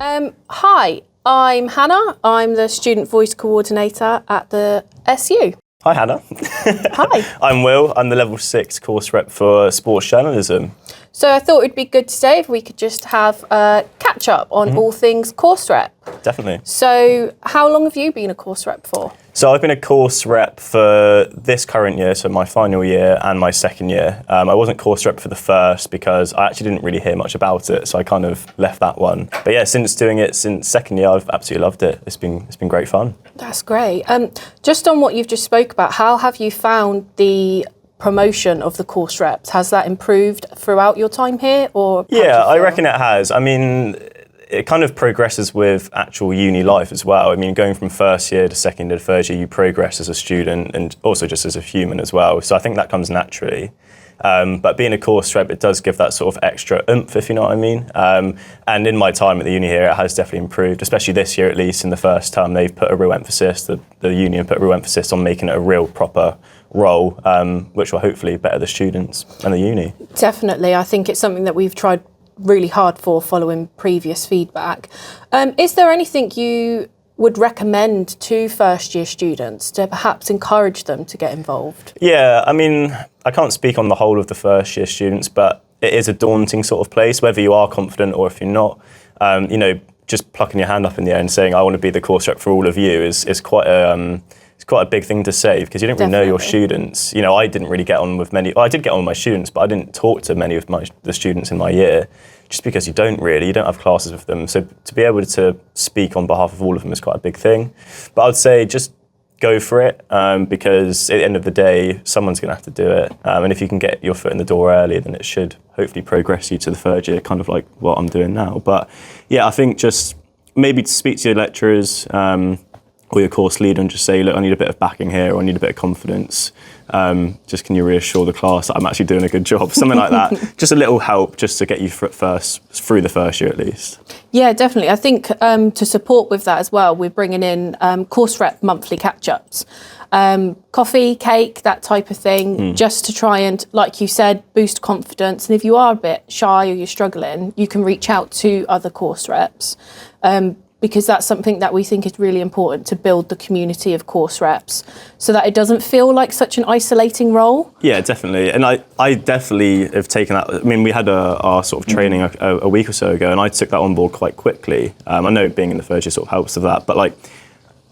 Hi, I'm Hannah. I'm the Student Voice Coordinator at the SU. Hi Hannah. Hi. I'm Will. I'm the Level 6 course rep for Sports Journalism. So I thought it'd be good today if we could just have a catch up on all things course rep. Definitely. So how long have you been a course rep for? So I've been a course rep for this current year, so my final year and my second year. I wasn't course rep for the first because I actually didn't really hear much about it, so I kind of left that one. But yeah, since doing it since second year, I've absolutely loved it. It's been great fun. That's great. Just on what you've just spoke about, how have you found the promotion of the course reps? Has that improved throughout your time here, or? Yeah, I reckon it has. I mean, it kind of progresses with actual uni life as well. I mean, going from first year to second year to third year, you progress as a student and also just as a human as well. So I think that comes naturally. But being a course rep, it does give that sort of extra oomph, if you know what I mean. And in my time at the uni here, it has definitely improved, especially this year at least. In the first term, they've put a real emphasis, the union put a real emphasis on making it a real proper role, which will hopefully better the students and the uni. Definitely. I think it's something that we've tried really hard for following previous feedback. Is there anything you would recommend to first year students to perhaps encourage them to get involved? Yeah, I mean, I can't speak on the whole of the first year students, but it is a daunting sort of place, whether you are confident or if you're not. You know, just plucking your hand up in the air and saying, I want to be the course rep for all of you is quite a big thing to say, because you don't really know your students. You know, I didn't really get on with many. Well, I did get on with my students, but I didn't talk to many of the students in my year, just because you don't have classes with them. So to be able to speak on behalf of all of them is quite a big thing. But I would say just go for it, because at the end of the day, someone's going to have to do it. And if you can get your foot in the door early, then it should hopefully progress you to the third year, kind of like what I'm doing now. But yeah, I think just maybe to speak to your lecturers, or your course leader, and just say, look, I need a bit of backing here, or I need a bit of confidence. Just can you reassure the class that I'm actually doing a good job? Something like that. Just a little help just to get you through the first year at least. Yeah, definitely. I think to support with that as well, we're bringing in course rep monthly catch-ups. Coffee, cake, that type of thing, just to try and, like you said, boost confidence. And if you are a bit shy or you're struggling, you can reach out to other course reps. Because that's something that we think is really important, to build the community of course reps so that it doesn't feel like such an isolating role. Yeah, definitely. And I definitely have taken that. I mean, we had our sort of training a week or so ago, and I took that on board quite quickly. I know being in the first year sort of helps with that, but like,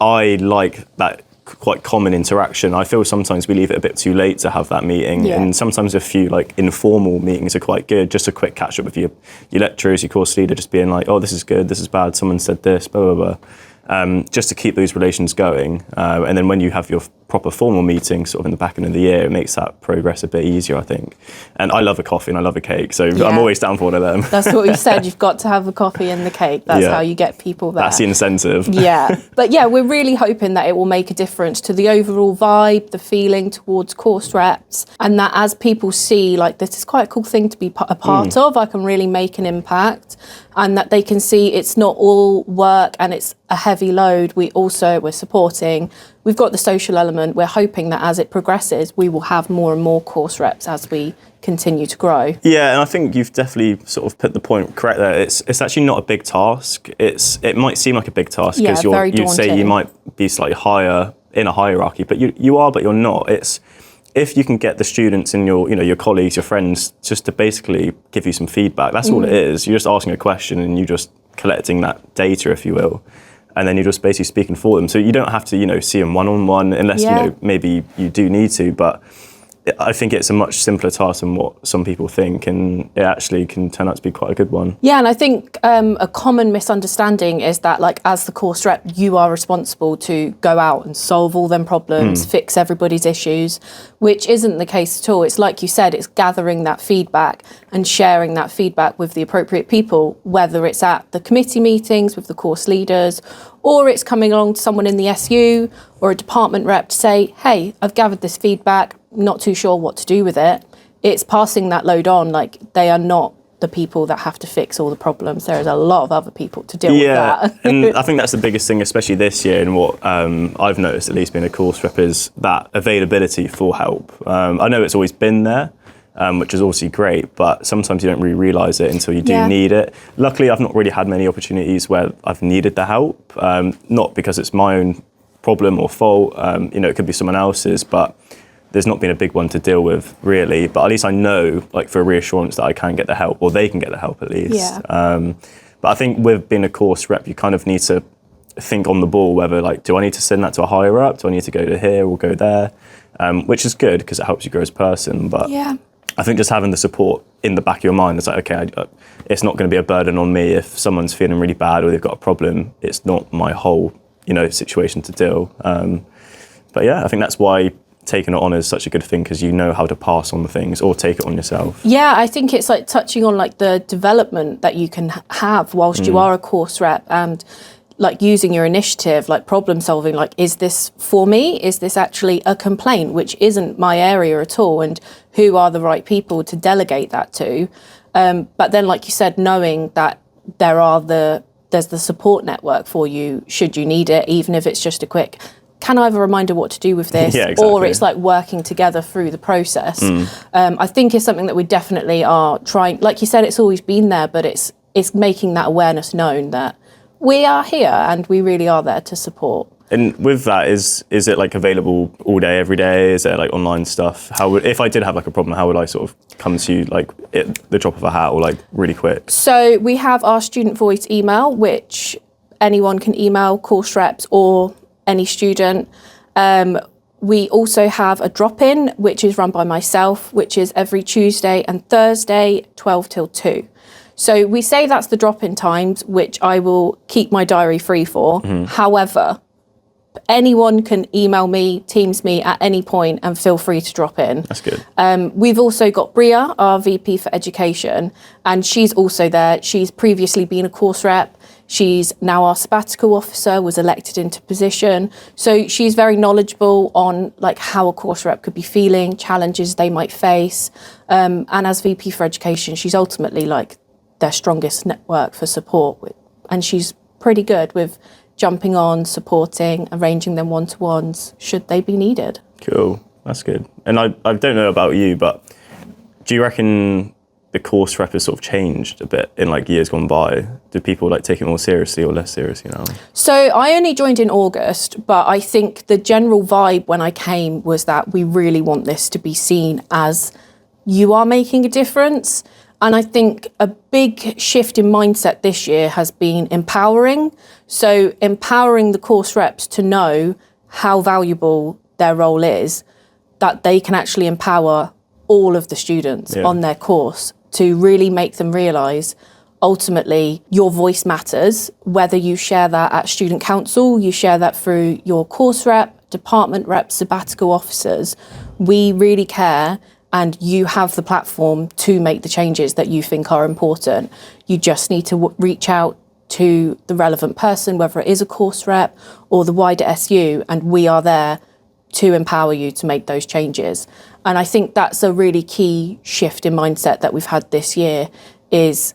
I like that quite common interaction. I feel sometimes we leave it a bit too late to have that meeting, and sometimes a few like informal meetings are quite good. Just a quick catch up with your lecturers, your course leader, just being like, oh, this is good, this is bad, someone said this, blah, blah, blah. Just to keep those relations going. And then when you have your proper formal meeting sort of in the back end of the year, it makes that progress a bit easier, I think. And I love a coffee and I love a cake, so I'm always down for one of them. That's what we said, you've got to have a coffee and the cake. That's how you get people there. That's the incentive. Yeah, but yeah, we're really hoping that it will make a difference to the overall vibe, the feeling towards course reps, and that as people see, like, this is quite a cool thing to be a part of, I can really make an impact, and that they can see it's not all work and it's a heavy load. We're supporting. We've got the social element. We're hoping that as it progresses, we will have more and more course reps as we continue to grow. Yeah, and I think you've definitely sort of put the point correct there. It's actually not a big task. It might seem like a big task because you'd say you might be slightly higher in a hierarchy, but you are, but you're not. It's if you can get the students and your colleagues, your friends, just to basically give you some feedback. That's all it is. You're just asking a question and you're just collecting that data, if you will. And then you're just basically speaking for them. So you don't have to, see them one-on-one unless, maybe you do need to. But I think it's a much simpler task than what some people think, and it actually can turn out to be quite a good one. Yeah, and I think a common misunderstanding is that, like, as the course rep, you are responsible to go out and solve all them problems, fix everybody's issues, which isn't the case at all. It's like you said, it's gathering that feedback and sharing that feedback with the appropriate people, whether it's at the committee meetings with the course leaders, or it's coming along to someone in the SU or a department rep to say, hey, I've gathered this feedback, not too sure what to do with it. It's passing that load on. Like, they are not the people that have to fix all the problems. There is a lot of other people to deal with that. And I think that's the biggest thing, especially this year, and what I've noticed, at least being a course rep, is that availability for help. I know it's always been there, which is obviously great, but sometimes you don't really realise it until you do need it. Luckily, I've not really had many opportunities where I've needed the help, not because it's my own problem or fault, it could be someone else's, but there's not been a big one to deal with, really. But at least I know, like, for reassurance that I can get the help, or they can get the help at least. Yeah. But I think with being a course rep, you kind of need to think on the ball whether, like, do I need to send that to a higher up? Do I need to go to here or go there? Which is good because it helps you grow as a person. But I think just having the support in the back of your mind, it's like, okay, it's not going to be a burden on me if someone's feeling really bad or they've got a problem. It's not my whole, situation to deal. But yeah, I think that's why taking it on is such a good thing, because you know how to pass on the things or take it on yourself. Yeah, I think it's like touching on like the development that you can have whilst you are a course rep, and like using your initiative, like problem solving, like, is this for me? Is this actually a complaint, which isn't my area at all? And who are the right people to delegate that to? But then, like you said, knowing that there's the support network for you should you need it, even if it's just a quick, can I have a reminder what to do with this? Yeah, exactly. Or it's like working together through the process. I think it's something that we definitely are trying, like you said, it's always been there, but it's making that awareness known that we are here and we really are there to support. And with that, is it like available all day, every day? Is there like online stuff? If I did have like a problem, how would I sort of come to you, like at the drop of a hat or like really quick? So we have our student voice email, which anyone can email course reps or any student. We also have a drop-in, which is run by myself, which is every Tuesday and Thursday, 12 till 2. So we say that's the drop-in times, which I will keep my diary free for. However, anyone can email me, Teams me at any point and feel free to drop in. That's good. We've also got Bria, our VP for Education, and she's also there. She's previously been a course rep. She's now our sabbatical officer, was elected into position. So she's very knowledgeable on like how a course rep could be feeling, challenges they might face. And as VP for Education, she's ultimately like their strongest network for support. And she's pretty good with jumping on, supporting, arranging them one-to-ones should they be needed. Cool, that's good. And I don't know about you, but do you reckon the course rep has sort of changed a bit in like years gone by? Do people like take it more seriously or less seriously now? So I only joined in August, but I think the general vibe when I came was that we really want this to be seen as you are making a difference. And I think a big shift in mindset this year has been empowering. So empowering the course reps to know how valuable their role is, that they can actually empower all of the students on their course to really make them realise ultimately your voice matters, whether you share that at student council, you share that through your course rep, department rep, sabbatical officers. We really care. And you have the platform to make the changes that you think are important. You just need to reach out to the relevant person, whether it is a course rep or the wider SU, and we are there to empower you to make those changes. And I think that's a really key shift in mindset that we've had this year is,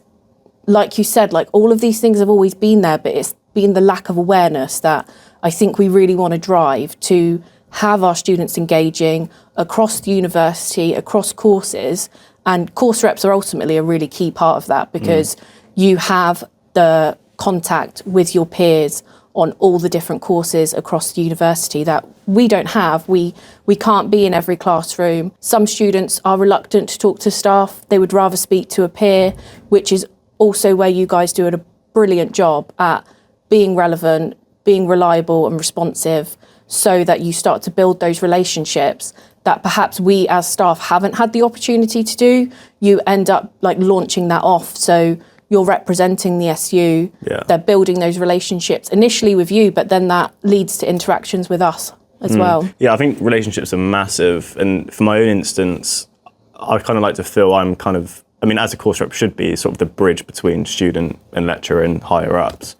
like you said, like all of these things have always been there, but it's been the lack of awareness that I think we really want to drive to have our students engaging across the university, across courses, and course reps are ultimately a really key part of that because you have the contact with your peers on all the different courses across the university that we don't have. We can't be in every classroom. Some students are reluctant to talk to staff. They would rather speak to a peer, which is also where you guys do a brilliant job at being relevant, being reliable and responsive, so that you start to build those relationships that perhaps we as staff haven't had the opportunity to do. You end up like launching that off. So you're representing the SU, they're building those relationships initially with you, but then that leads to interactions with us as well. Yeah, I think relationships are massive. And for my own instance, I kind of like to feel I'm kind of, I mean, as a course rep should be sort of the bridge between student and lecturer and higher ups.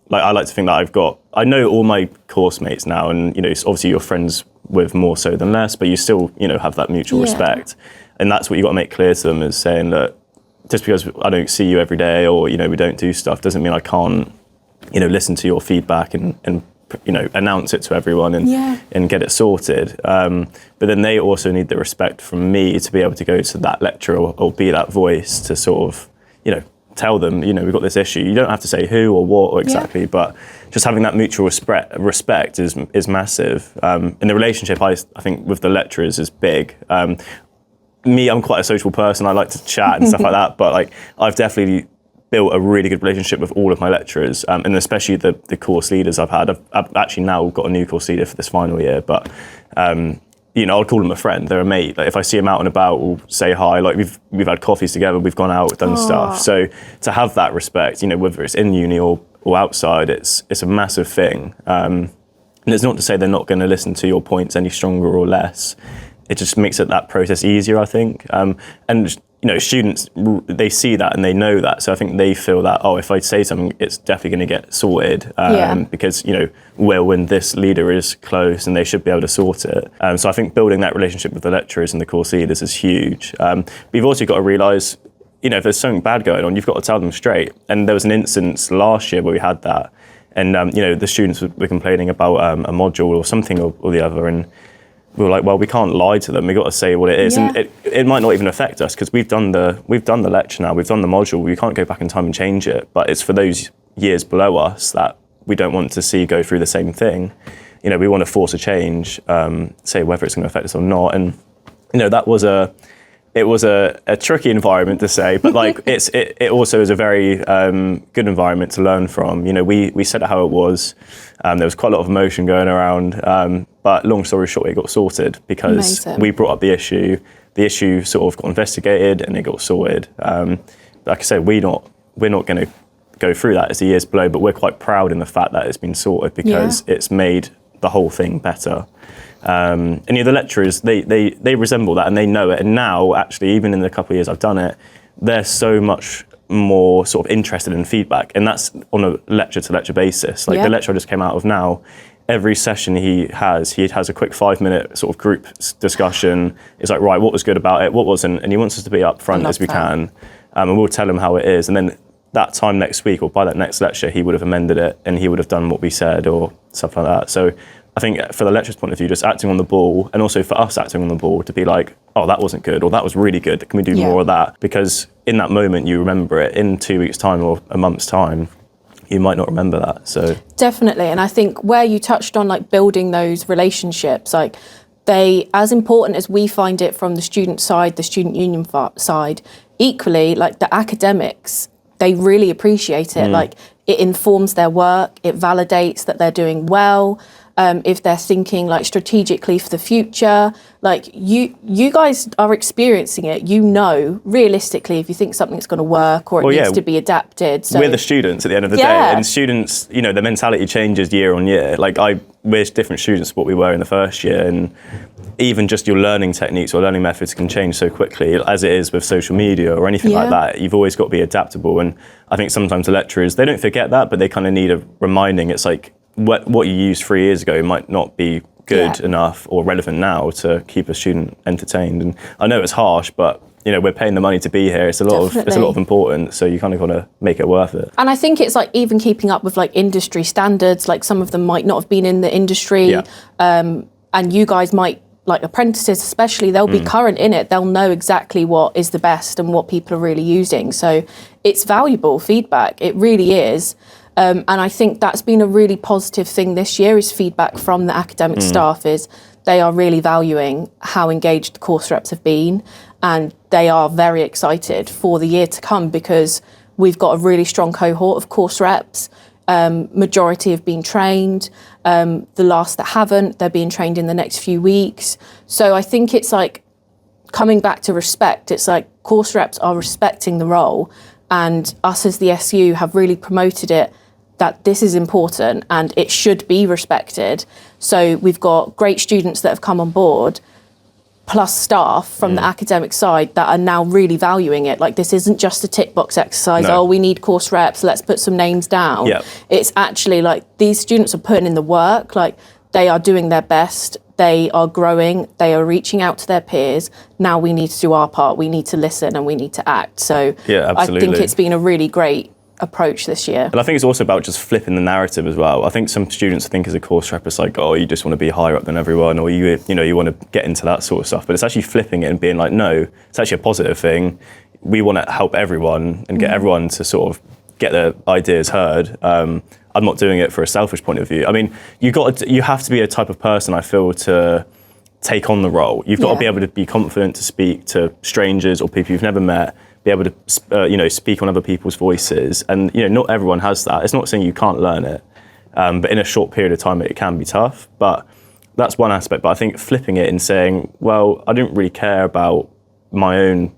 Like I like to think that I know all my course mates now, and obviously you're friends with more so than less, but you still have that mutual respect, and that's what you got to make clear to them, is saying that just because I don't see you every day or we don't do stuff doesn't mean I can't listen to your feedback and announce it to everyone Yeah. and get it sorted. But then they also need the respect from me to be able to go to that lecturer or be that voice to sort of, tell them, we've got this issue. You don't have to say who or what or exactly, but just having that mutual respect is massive. And the relationship, I think, with the lecturers is big. I'm quite a social person. I like to chat and stuff like that, but like I've definitely built a really good relationship with all of my lecturers, and especially the course leaders I've had. I've actually now got a new course leader for this final year, but I'll call them a friend. They're a mate. Like if I see them out and about, we'll say hi. Like we've had coffees together, we've gone out, done stuff. So to have that respect, whether it's in uni or outside, it's a massive thing. And it's not to say they're not going to listen to your points any stronger or less. It just makes that process easier, I think. And students, they see that and they know that. So I think they feel that, if I say something, it's definitely going to get sorted. Because, Will and this leader is close and they should be able to sort it. So I think building that relationship with the lecturers and the course leaders is huge. But you've also got to realise, if there's something bad going on, you've got to tell them straight. And there was an instance last year where we had that. And, the students were complaining about a module or something or the other. And we were like, well, we can't lie to them. We've got to say what it is. Yeah. And it might not even affect us because we've done the lecture now, we've done the module. We can't go back in time and change it. But it's for those years below us that we don't want to see go through the same thing. We want to force a change, say whether it's going to affect us or not. And, it was a tricky environment to say, but like it also is a very good environment to learn from. We said it how it was. There was quite a lot of emotion going around, but long story short, it got sorted because we brought up the issue. The issue sort of got investigated and it got sorted. Like I said, we're not going to go through that as the years below, but we're quite proud in the fact that it's been sorted because it's made the whole thing better. And the lecturers, they resemble that and they know it. And now, actually, even in the couple of years I've done it, they're so much more sort of interested in feedback. And that's on a lecture-to-lecture basis. Like the lecture I just came out of now, every session he has a quick 5-minute sort of group discussion. It's like, right, what was good about it, what wasn't? And he wants us to be upfront as we can. And we'll tell him how it is. And then that time next week or by that next lecture, he would have amended it and he would have done what we said or stuff like that. So I think for the lecturer's point of view, just acting on the ball and also for us acting on the ball to be like, oh, that wasn't good or that was really good. Can we do more of that? Because in that moment, you remember it. In 2 weeks' time or a month's time, you might not remember that. So definitely. And I think where you touched on like building those relationships, like they, as important as we find it from the student side, the student union side, equally like the academics, they really appreciate it. Like it informs their work, it validates that they're doing well. If they're thinking like strategically for the future, like you guys are experiencing it, realistically, if you think something's going to work or it needs to be adapted. So we're the students at the end of the day, and students, their mentality changes year on year. Like we're different students to what we were in the first year, and even just your learning techniques or learning methods can change so quickly, as it is with social media or anything like that. You've always got to be adaptable, and I think sometimes the lecturers, they don't forget that, but they kind of need a reminding. It's like, what you used 3 years ago might not be good enough or relevant now to keep a student entertained. And I know it's harsh, but we're paying the money to be here. It's a lot of importance, so you kind of got to make it worth it. And I think it's like even keeping up with like industry standards. Like some of them might not have been in the industry, and you guys might, like apprentices especially, they'll be current in it. They'll know exactly what is the best and what people are really using. So it's valuable feedback. It really is. And I think that's been a really positive thing this year is feedback from the academic staff is they are really valuing how engaged the course reps have been, and they are very excited for the year to come because we've got a really strong cohort of course reps. Majority have been trained. The last that haven't, they're being trained in the next few weeks. So I think it's like coming back to respect. It's like course reps are respecting the role, and us as the SU have really promoted it, that this is important and it should be respected. So we've got great students that have come on board, plus staff from the academic side that are now really valuing it. Like this isn't just a tick box exercise. No. Oh, we need course reps, let's put some names down. Yep. It's actually like these students are putting in the work, like they are doing their best, they are growing, they are reaching out to their peers. Now we need to do our part, we need to listen and we need to act. So I think it's been a really great approach this year. And I think it's also about just flipping the narrative as well. I think some students think as a course rep, it's like, oh, you just want to be higher up than everyone, or you want to get into that sort of stuff. But it's actually flipping it and being like, no, it's actually a positive thing. We want to help everyone and get everyone to sort of get their ideas heard. I'm not doing it for a selfish point of view. I mean, you have to be a type of person, I feel, to take on the role. You've got to be able to be confident to speak to strangers or people you've never met, be able to speak on other people's voices. And not everyone has that. It's not saying you can't learn it, but in a short period of time it can be tough. But that's one aspect. But I think flipping it and saying, well, I don't really care about my own,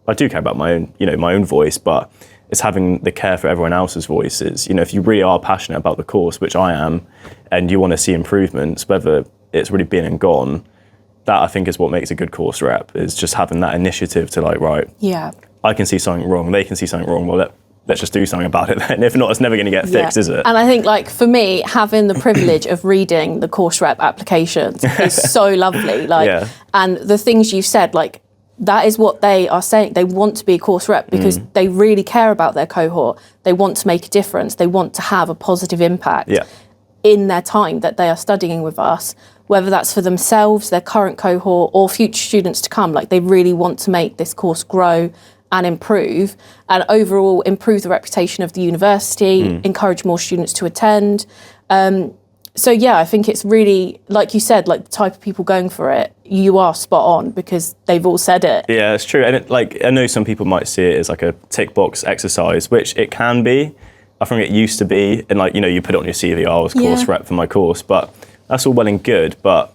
I do care about my own, my own voice, but it's having the care for everyone else's voices. If you really are passionate about the course, which I am, and you want to see improvements, whether it's really been and gone, that I think is what makes a good course rep, is just having that initiative to like, right, I can see something wrong, they can see something wrong, well, let's just do something about it then. If not, it's never going to get fixed, is it? And I think, like, for me, having the privilege of reading the course rep applications is so lovely. Like, and the things you said, like, that is what they are saying. They want to be a course rep because they really care about their cohort. They want to make a difference. They want to have a positive impact in their time that they are studying with us, whether that's for themselves, their current cohort, or future students to come. Like, they really want to make this course grow and improve, and overall improve the reputation of the university, encourage more students to attend. So yeah, I think it's really, like you said, like the type of people going for it, you are spot on because they've all said it. Yeah, it's true. And I know some people might see it as like a tick box exercise, which it can be. I think it used to be, and you put it on your CV, I was course rep for my course, but that's all well and good, but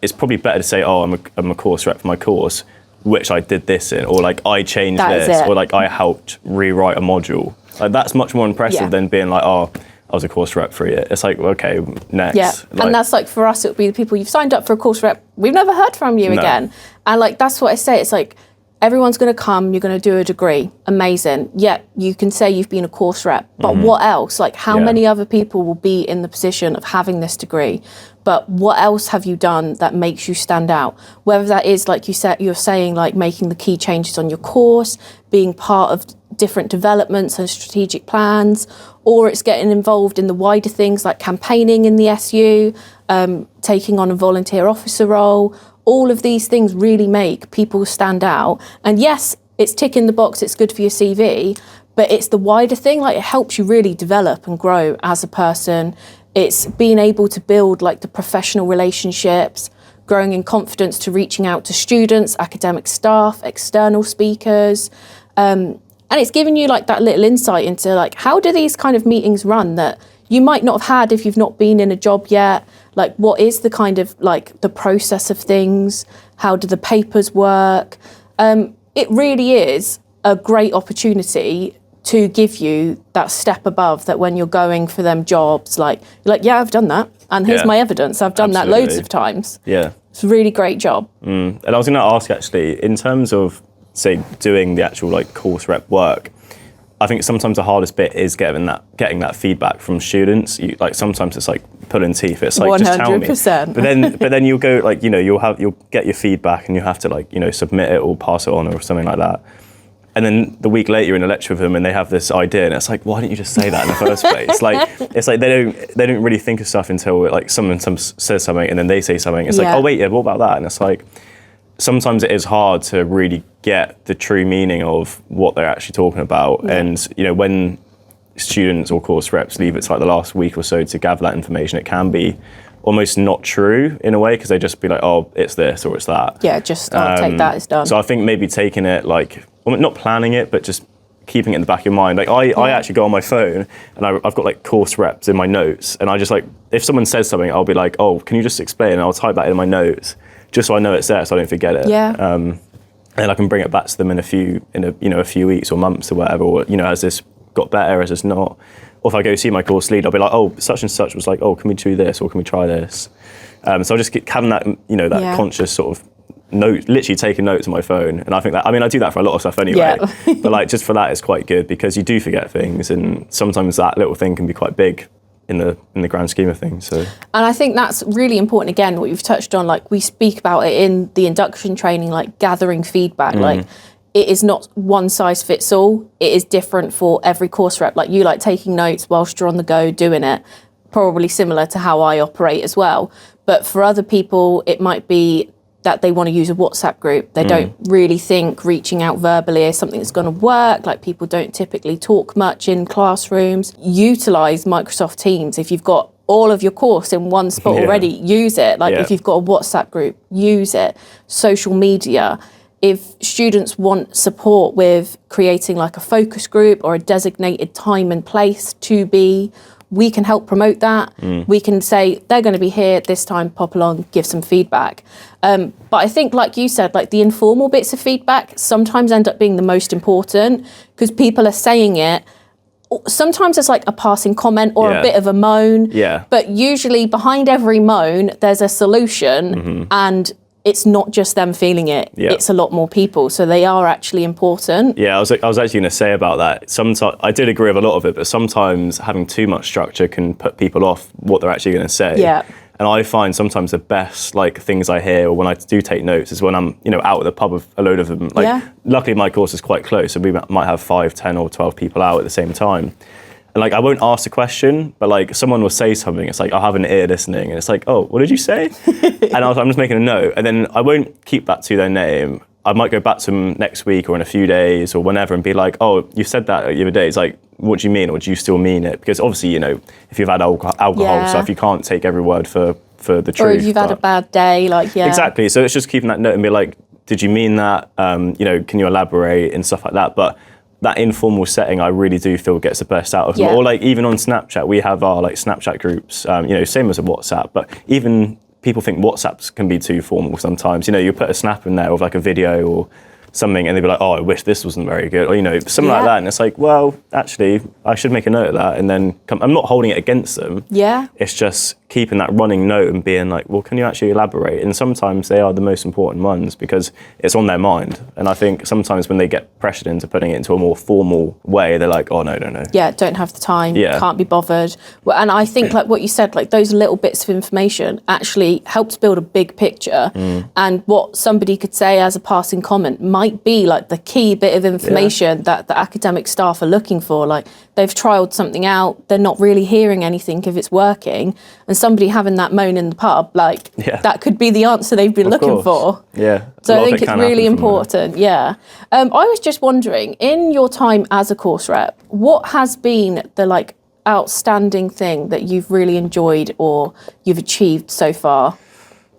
it's probably better to say, oh, I'm a course rep for my course, which I did this in, or like I changed this, or like I helped rewrite a module. Like, that's much more impressive than being like, oh, I was a course rep for it. It's like, okay, next. Yeah, and that's like, for us, it would be the people you've signed up for a course rep, we've never heard from you again. And like, that's what I say, it's like, everyone's going to come, you're going to do a degree, amazing. Yeah, you can say you've been a course rep, but what else? Like, how many other people will be in the position of having this degree? But what else have you done that makes you stand out? Whether that is, like you said, you're saying, like making the key changes on your course, being part of different developments and strategic plans, or it's getting involved in the wider things like campaigning in the SU, taking on a volunteer officer role. All of these things really make people stand out. And yes, it's ticking the box, it's good for your CV, but it's the wider thing, like it helps you really develop and grow as a person. It's being able to build like the professional relationships, growing in confidence to reaching out to students, academic staff, external speakers. And it's giving you like that little insight into like, how do these kind of meetings run that you might not have had if you've not been in a job yet? Like, what is the kind of like the process of things? How do the papers work? It really is a great opportunity to give you that step above, that when you're going for them jobs, like, you're like, yeah, I've done that. And here's my evidence. I've done that loads of times. Yeah. It's a really great job. And I was going to ask, actually, in terms of, say, doing the actual like course rep work, I think sometimes the hardest bit is getting that feedback from students. Like, sometimes it's like pulling teeth. It's like 100%. Just tell me. But then you'll go like, you'll get your feedback and you have to like, submit it or pass it on or something like that. And then the week later you're in a lecture with them and they have this idea and it's like, why didn't you just say that in the first place? Like, it's like they don't really think of stuff until like someone says something and then they say something. It's like, oh wait, what about that? And it's like, sometimes it is hard to really get the true meaning of what they're actually talking about. And when students or course reps leave it to like the last week or so to gather that information, it can be almost not true in a way, because they just be like, oh, it's this or it's that. Yeah, just take that, it's done. So I think maybe taking it like, well, not planning it, but just keeping it in the back of your mind. Like I actually go on my phone and I've got like course reps in my notes, and I just like, if someone says something, I'll be like, oh, can you just explain? And I'll type that in my notes just so I know it's there, so I don't forget it. Yeah. And I can bring it back to them in a few weeks or months or whatever. Or has this got better? Has this not? Or if I go see my course lead, I'll be like, oh, such and such was like, oh, can we do this or can we try this? So I'll just keep having that, that conscious sort of note, literally taking notes on my phone. And I think that, I do that for a lot of stuff anyway. Yeah. But like just for that, it's quite good because you do forget things, and sometimes that little thing can be quite big in the grand scheme of things. So, and I think that's really important, again, what you've touched on, like we speak about it in the induction training, like gathering feedback. Like it is not one size fits all. It is different for every course rep. Like, you like taking notes whilst you're on the go doing it, probably similar to how I operate as well. But for other people, it might be that they want to use a WhatsApp group. They don't really think reaching out verbally is something that's going to work. Like, people don't typically talk much in classrooms. Utilize Microsoft Teams. If you've got all of your course in one spot already, use it. Like, if you've got a WhatsApp group, use it. Social media. If students want support with creating like a focus group or a designated time and place to be, we can help promote that. We can say, they're going to be here at this time, pop along, give some feedback. But I think, like you said, like the informal bits of feedback sometimes end up being the most important, because people are saying it. Sometimes it's like a passing comment or a bit of a moan. But usually behind every moan, there's a solution, and it's not just them feeling it. It's a lot more people, so they are actually important. I was actually going to say about that. Sometimes I did agree with a lot of it, but sometimes having too much structure can put people off what they're actually going to say. And I find sometimes the best like things I hear, or when I do take notes, is when I'm out at the pub with a load of them. Like, luckily my course is quite close, so we might have 5, 10, or 12 people out at the same time. And like, I won't ask a question, but like someone will say something. It's like, I'll have an ear listening, and it's like, oh, what did you say? And I'm just making a note, and then I won't keep that to their name. I might go back to them next week or in a few days or whenever and be like, oh, you said that the other day. It's like, what do you mean? Or do you still mean it? Because obviously, if you've had alcohol stuff, you can't take every word for the truth. Or if you've had a bad day, like, Exactly. So it's just keeping that note and be like, did you mean that? Can you elaborate and stuff like that? But that informal setting, I really do feel gets the best out of them. Or like, even on Snapchat, we have our like Snapchat groups, same as a WhatsApp, but even people think WhatsApps can be too formal sometimes. You put a snap in there of like a video or something, and they'd be like, oh, I wish this wasn't very good, or something like that. And it's like, well, actually, I should make a note of that, and then I'm not holding it against them. It's just keeping that running note and being like, well, can you actually elaborate? And sometimes they are the most important ones because it's on their mind. And I think sometimes when they get pressured into putting it into a more formal way, they're like, oh, no. Don't have the time, can't be bothered. Well, and I think, like what you said, like those little bits of information actually helps build a big picture. And what somebody could say as a passing comment might be like the key bit of information that the academic staff are looking for. Like, they've trialed something out, they're not really hearing anything if it's working, and somebody having that moan in the pub, like, that could be the answer they've been looking for. So I think it's really important. I was just wondering, in your time as a course rep, what has been the like outstanding thing that you've really enjoyed or you've achieved so far?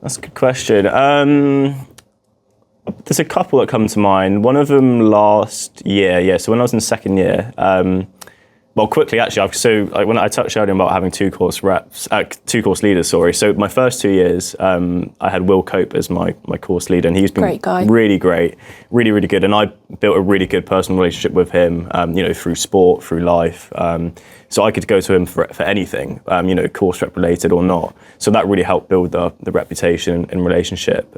That's a good question. There's a couple that come to mind. One of them last year, so when I was in second year, well, quickly actually, when I touched earlier about having two course leaders, So my first 2 years, I had Will Cope as my course leader, and he's been great guy. Really great, really, really good. And I built a really good personal relationship with him, through sport, through life. So I could go to him for anything, course rep related or not. So that really helped build the reputation and relationship.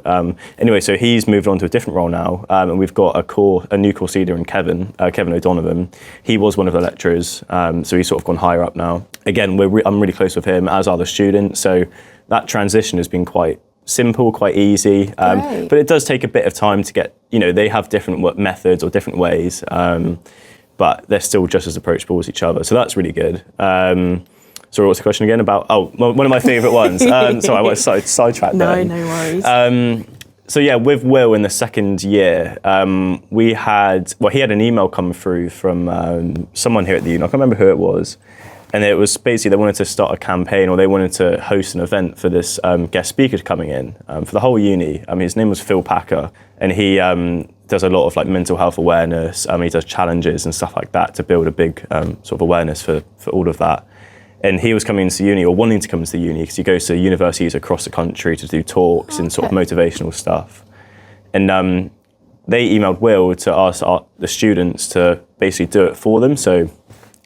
Anyway, so he's moved on to a different role now, and we've got a new course leader in Kevin O'Donovan. He was one of the lecturers, so he's sort of gone higher up now. Again, I'm really close with him, as are the students. So that transition has been quite simple, quite easy, but it does take a bit of time to get, they have different methods or different ways. But they're still just as approachable as each other. So that's really good. Sorry, what's the question again about? Oh, one of my favourite ones. Sorry, I was sidetracked there. No worries. So yeah, with Will in the second year, he had an email come through from someone here at the uni. I can't remember who it was. And it was basically they wanted to start a campaign, or they wanted to host an event for this guest speaker coming in for the whole uni. His name was Phil Packer, and he does a lot of like mental health awareness. He does challenges and stuff like that to build a big sort of awareness for all of that. And he was coming into uni, or wanting to come into the uni, because he goes to universities across the country to do talks and sort of motivational stuff. And they emailed Will to ask the students to basically do it for them. So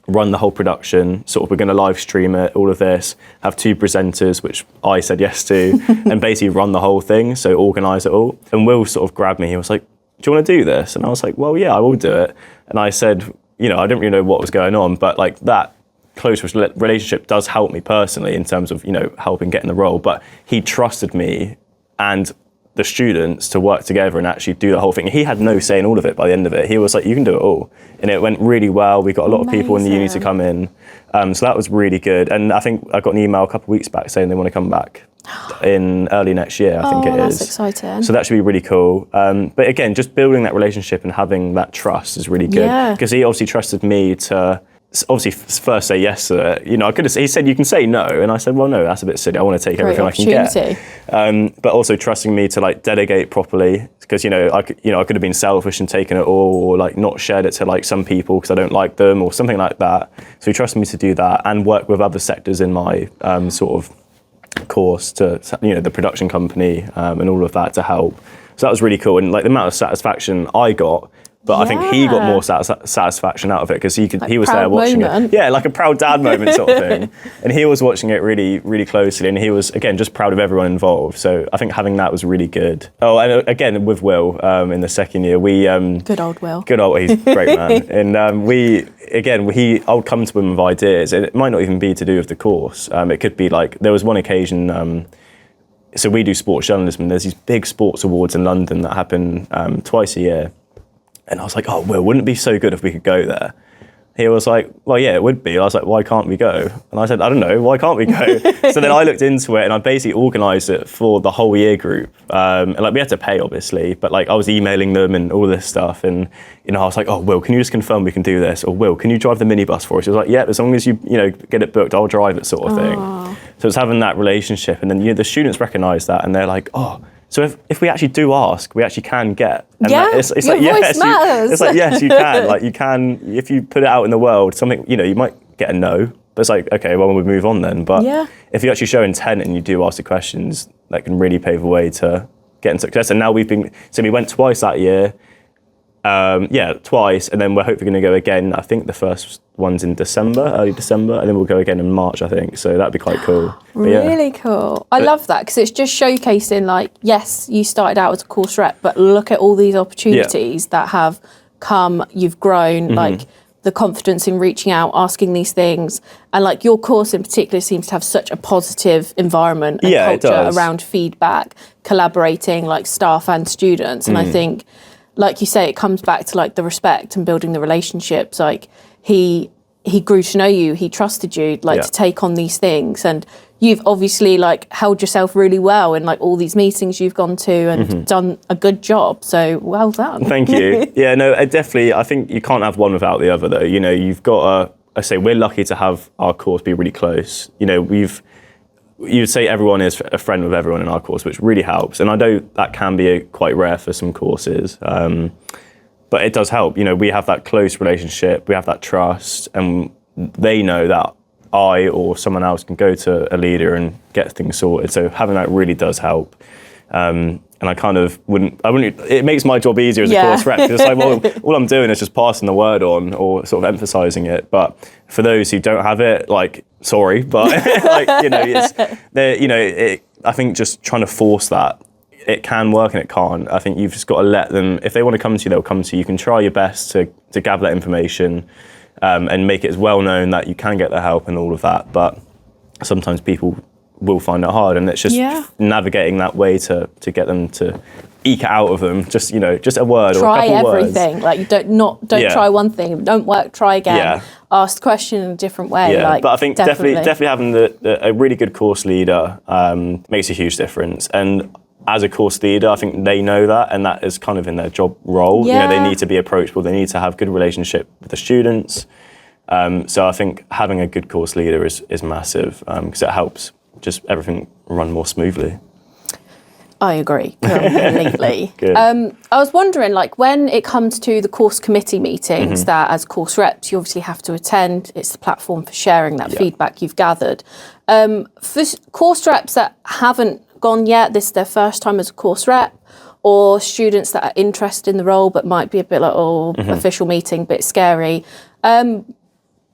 run the whole production, sort of we're going to live stream it, all of this, have 2 presenters, which I said yes to, and basically run the whole thing, so organise it all. And Will sort of grabbed me, he was like, do you want to do this? And I was like, well, yeah, I will do it. And I said, I didn't really know what was going on, but like that close relationship does help me personally in terms of, helping get in the role. But he trusted me, and the students to work together and actually do the whole thing. He had no say in all of it by the end of it. He was like, you can do it all. And it went really well. We got a lot of people in the uni to come in. So that was really good. And I think I got an email a couple of weeks back saying they want to come back in early next year, I think it is. That's exciting. So that should be really cool. But again, just building that relationship and having that trust is really good. Because he obviously trusted me to obviously first say yes to it. You know, he said you can say no, and I said, well, no, that's a bit silly. I want to take everything I can get. But also trusting me to like delegate properly, because I could have been selfish and taken it all, or like not shared it to like some people because I don't like them or something like that. So he trusted me to do that and work with other sectors in my sort of course to the production company and all of that to help. So that was really cool, and like the amount of satisfaction I got. But I think he got more satisfaction out of it because he was there watching it. Yeah, like a proud dad moment sort of thing. And he was watching it really, really closely, and he was, again, just proud of everyone involved. So I think having that was really good. Oh, and again, with Will in the second year, we... good old Will. Good old, he's a great man. And I would come to him with ideas, and it might not even be to do with the course. It could be like, there was one occasion... so we do sports journalism, and there's these big sports awards in London that happen twice a year. And I was like, oh, well, wouldn't it be so good if we could go there? He was like, well, yeah, it would be. I was like, why can't we go? And I said, I don't know, why can't we go? So then I looked into it, and I basically organised it for the whole year group. And like we had to pay, obviously, but like I was emailing them and all this stuff. And I was like, oh, Will, can you just confirm we can do this? Or Will, can you drive the minibus for us? He was like, yeah, as long as you get it booked, I'll drive it, sort of thing. So it's having that relationship, and then the students recognise that, and they're like, oh. So if we actually do ask, we actually can get. And it's like, yes, it's like, yes, you can. Like you can, if you put it out in the world, something, you might get a no, but it's like, okay, well, we'll move on then. But if you actually show intent and you do ask the questions, that can really pave the way to getting success. And now we went twice that year. Twice, and then we're hopefully going to go again. I think the first one's in early December, and then we'll go again in March, I think. So that'd be quite cool. Really cool. I love that, because it's just showcasing, like, yes, you started out as a course rep, but look at all these opportunities that have come, you've grown, like the confidence in reaching out, asking these things. And like your course in particular seems to have such a positive environment and culture around feedback, collaborating, like staff and students. And I think, like you say, it comes back to like the respect and building the relationships. Like he grew to know you, he trusted you, like to take on these things, and you've obviously like held yourself really well in like all these meetings you've gone to and done a good job. So well done. Thank you. Yeah, no, I think you can't have one without the other though. You've got to, we're lucky to have our course be really close. You'd say everyone is a friend with everyone in our course, which really helps. And I know that can be quite rare for some courses, but it does help. We have that close relationship, we have that trust, and they know that I or someone else can go to a leader and get things sorted. So having that really does help. And I kind of wouldn't, it makes my job easier as a course rep. It's like, well, all I'm doing is just passing the word on or sort of emphasising it. But for those who don't have it, like, sorry, but I think just trying to force that, it can work and it can't. I think you've just got to let them, if they want to come to you, they'll come to you. You can try your best to gather that information and make it as well known that you can get the help and all of that. But sometimes people will find it hard, and it's just navigating that way to get them to eke it out of them. Just just a word or a couple of words. Try everything. Like you don't try one thing, don't work. Try again. Yeah. Ask the question in a different way. Yeah. Like, but I think definitely having a really good course leader makes a huge difference. And as a course leader, I think they know that, and that is kind of in their job role. Yeah. They need to be approachable. They need to have good relationship with the students. So I think having a good course leader is massive because it helps just everything run more smoothly. I agree completely. I was wondering, like, when it comes to the course committee meetings that as course reps you obviously have to attend, it's the platform for sharing that feedback you've gathered. For course reps that haven't gone yet, this is their first time as a course rep, or students that are interested in the role but might be a bit like, official meeting, bit scary.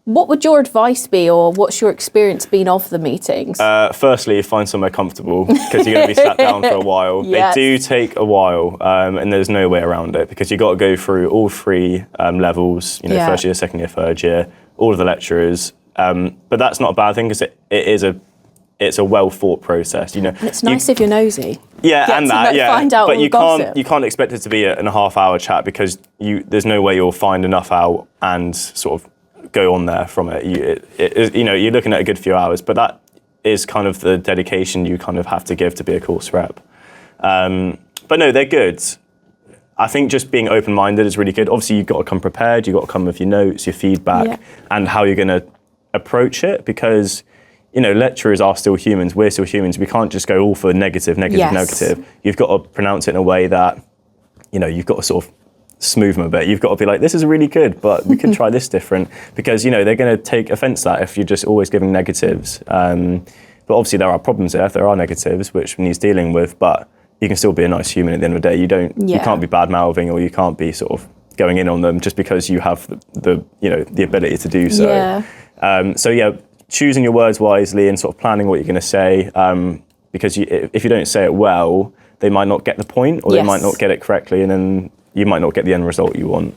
What would your advice be, or what's your experience been of the meetings? Firstly, find somewhere comfortable, because you're going to be sat down for a while. Yes. They do take a while, and there's no way around it, because you've got to go through all three levels, first year, second year, third year, all of the lecturers. But that's not a bad thing, because it is it's a well thought process. You know, And it's nice if you're nosy. Yeah, Get and to, that, like, yeah. find out but all you the gossip. you can't expect it to be a half-hour chat because there's no way you'll find enough out and sort of go on there from it. You know, you're looking at a good few hours, but that is kind of the dedication you kind of have to give to be a course rep. But no, they're good. I think just being open-minded is really good. Obviously, you've got to come prepared. You've got to come with your notes, your feedback, and how you're going to approach it because, you know, lecturers are still humans. We're still humans. We can't just go all for negative. You've got to pronounce it in a way that, you know, you've got to sort of smooth them a bit. You've got to be like, this is really good, but we could try this different because, you know, they're going to take offence to that if you're just always giving negatives. But obviously there are problems there. There are negatives, which needs dealing with, but you can still be a nice human at the end of the day. You can't be bad mouthing or you can't be sort of going in on them just because you have the you know, the ability to do so. Choosing your words wisely and sort of planning what you're going to say, because if you don't say it well, they might not get the point or they might not get it correctly, and then you might not get the end result you want.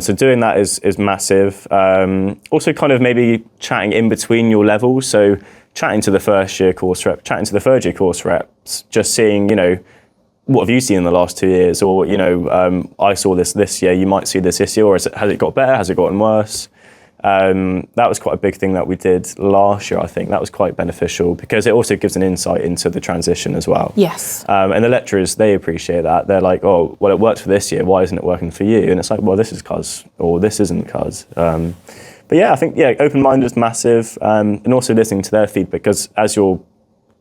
So doing that is massive. Also kind of maybe chatting in between your levels. So chatting to the first year course rep, chatting to the third year course reps, just seeing, you know, what have you seen in the last 2 years? Or, you know, I saw this year, you might see this year, or has it got better? Has it gotten worse? That was quite a big thing that we did last year, I think. That was quite beneficial because it also gives an insight into the transition as well. Yes. And the lecturers, they appreciate that. They're like, oh, well, it worked for this year. Why isn't it working for you? And it's like, well, this is cuz, or this isn't cuz. But yeah, I think, open-minded is massive. And also listening to their feedback because as your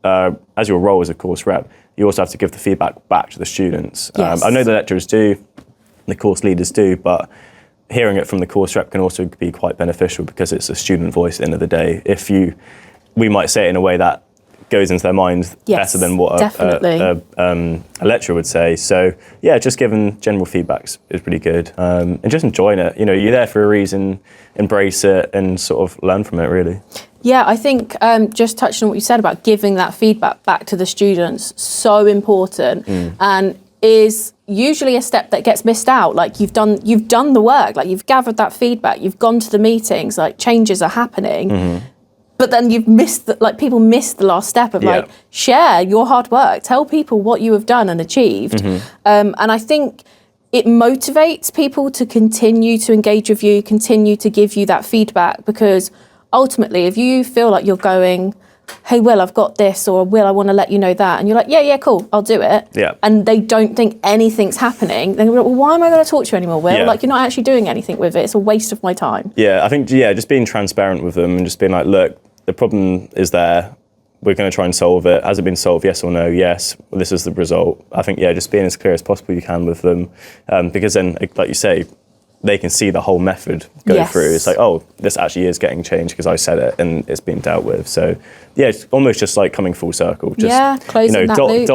role as a course rep, you also have to give the feedback back to the students. Yes. I know the lecturers do, the course leaders do, but hearing it from the course rep can also be quite beneficial because it's a student voice at the end of the day. We might say it in a way that goes into their mind better than what a lecturer would say. So yeah, just giving general feedbacks is pretty good, and just enjoying it. You know, you're there for a reason, embrace it and sort of learn from it really. Yeah, I think just touching on what you said about giving that feedback back to the students, so important, and is usually a step that gets missed out. Like you've done the work, like you've gathered that feedback, you've gone to the meetings, like changes are happening, but then you've missed, people miss the last step of like, share your hard work, tell people what you have done and achieved. And I think it motivates people to continue to engage with you, continue to give you that feedback, because ultimately, if you feel like you're going, hey, Will, I've got this, or Will, I want to let you know that, and you're like, yeah, cool, I'll do it. Yeah. And they don't think anything's happening, then you're like, well, why am I going to talk to you anymore, Will? Yeah. Like, you're not actually doing anything with it. It's a waste of my time. Yeah, I think, just being transparent with them and just being like, look, the problem is there. We're going to try and solve it. Has it been solved? Yes or no? Yes. Well, this is the result. I think, just being as clear as possible you can with them, because then, like you say, they can see the whole method go through. It's like, oh, this actually is getting changed because I said it and it's being dealt with. So it's almost just like coming full circle. Just, closing that loop.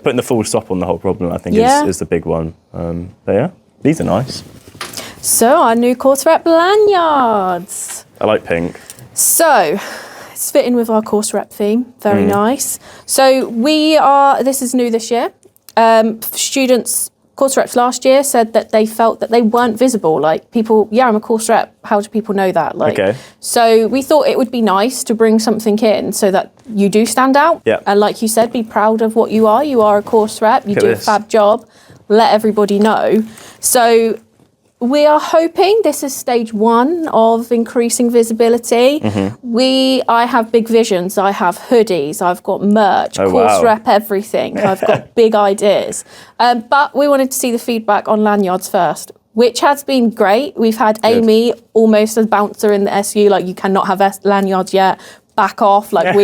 Putting the full stop on the whole problem, I think is the big one. But yeah, these are nice. So our new course rep lanyards. I like pink. So it's fitting with our course rep theme. Very nice. So this is new this year. Students, course reps last year said that they felt that they weren't visible. Like people, I'm a course rep. How do people know that? So we thought it would be nice to bring something in so that you do stand out. Yeah. And like you said, be proud of what you are. You are a course rep. You do a fab job. Let everybody know. So we are hoping this is stage 1 of increasing visibility. I have big visions. I have hoodies. I've got merch, course rep everything. I've got big ideas. But we wanted to see the feedback on lanyards first, which has been great. We've had Amy almost a bouncer in the SU, like you cannot have lanyards yet. Back off. Like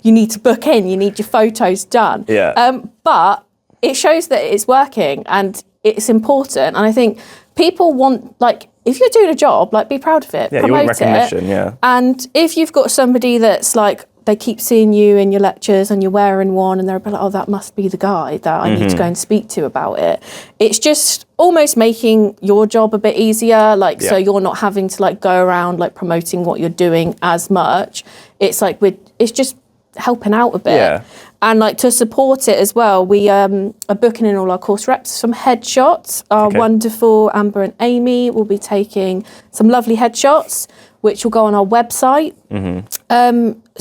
you need to book in. You need your photos done. Yeah. But it shows that it's working and it's important. And I think people want, like, if you're doing a job, like, be proud of it. Yeah, promote you want recognition, it. And if you've got somebody that's like, they keep seeing you in your lectures and you're wearing one and they're a bit like, oh, that must be the guy that I need to go and speak to about it. It's just almost making your job a bit easier. So you're not having to like go around like promoting what you're doing as much. It's like, it's just helping out a bit. Yeah. And like to support it as well, we are booking in all our course reps some headshots. Our wonderful Amber and Amy will be taking some lovely headshots, which will go on our website.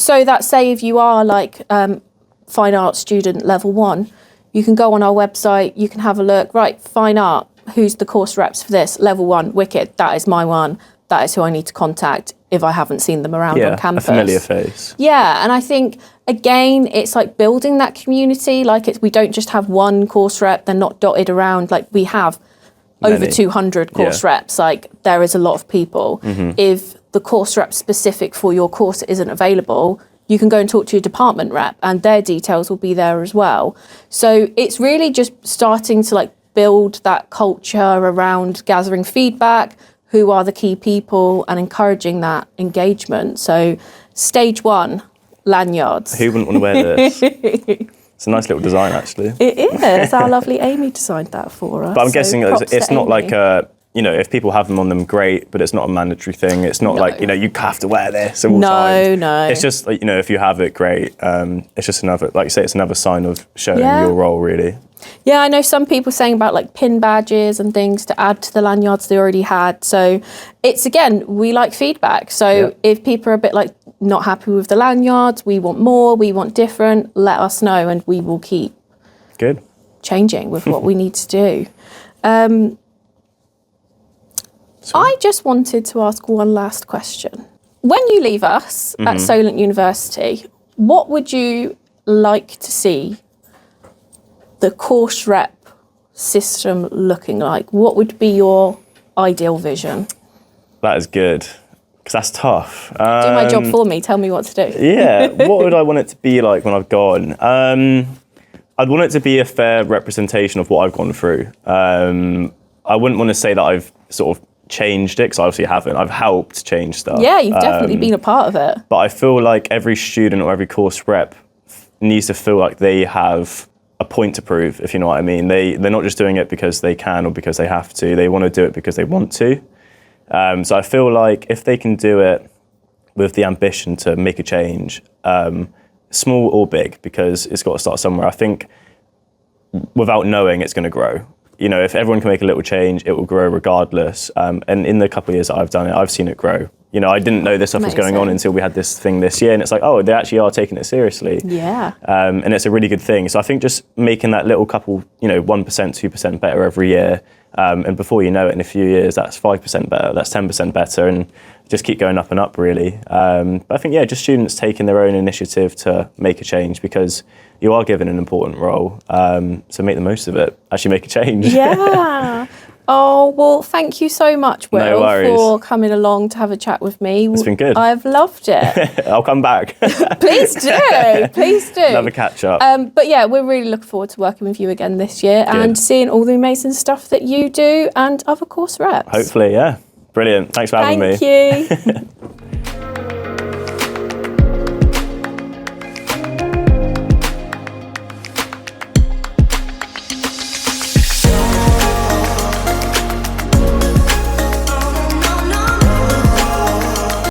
So that say if you are like fine art student level 1, you can go on our website, you can have a look, right, fine art, who's the course reps for this? Level 1, wicked, that is my one. That is who I need to contact if I haven't seen them around on campus. A familiar face. Yeah, and I think, again, it's like building that community. Like, we don't just have one course rep, they're not dotted around. Like, we have over 200 course reps. Like, there is a lot of people. If the course rep specific for your course isn't available, you can go and talk to your department rep and their details will be there as well. So it's really just starting to like build that culture around gathering feedback, who are the key people, and encouraging that engagement. So stage 1, lanyards. Who wouldn't want to wear this? It's a nice little design, actually. It is. Our lovely Amy designed that for us. But I'm guessing it's not Amy. like a, you know, if people have them on them, great, but it's not a mandatory thing. It's not like, you know, you have to wear this all times. No. It's just, like, you know, if you have it, great. It's just another, like you say, it's another sign of showing your role, really. Yeah, I know some people saying about like pin badges and things to add to the lanyards they already had. So it's, again, we like feedback. So if people are a bit like not happy with the lanyards, we want more, we want different, let us know and we will keep changing with what we need to do. I just wanted to ask one last question. When you leave us at Solent University, what would you like to see the course rep system looking like? What would be your ideal vision? That is good, because that's tough. Do my job for me, tell me what to do. Yeah, what would I want it to be like when I've gone? I'd want it to be a fair representation of what I've gone through. I wouldn't want to say that I've sort of changed it, because I obviously haven't. I've helped change stuff. Yeah, you've definitely been a part of it. But I feel like every student or every course rep needs to feel like they have a point to prove, if you know what I mean. They're not just doing it because they can or because they have to. They want to do it because they want to. So I feel like if they can do it with the ambition to make a change, small or big, because it's got to start somewhere. I think without knowing, it's going to grow. You know, if everyone can make a little change, it will grow regardless. And in the couple of years that I've done it, I've seen it grow. You know, I didn't know this stuff was going on until we had this thing this year, and it's like, oh, they actually are taking it seriously. Yeah. And it's a really good thing. So I think just making that little couple, you know, 1%, 2% better every year, and before you know it, in a few years, that's 5% better, that's 10% better, and just keep going up and up, really. But I think, yeah, just students taking their own initiative to make a change, because you are given an important role. So make the most of it. Actually make a change. Yeah. Oh, well, thank you so much, Will, for coming along to have a chat with me. It's been good. I've loved it. I'll come back. Please do. Please do. Love a catch up. But yeah, we're really looking forward to working with you again this year and seeing all the amazing stuff that you do and other course reps. Hopefully, yeah. Brilliant. Thanks for having me. Thank you.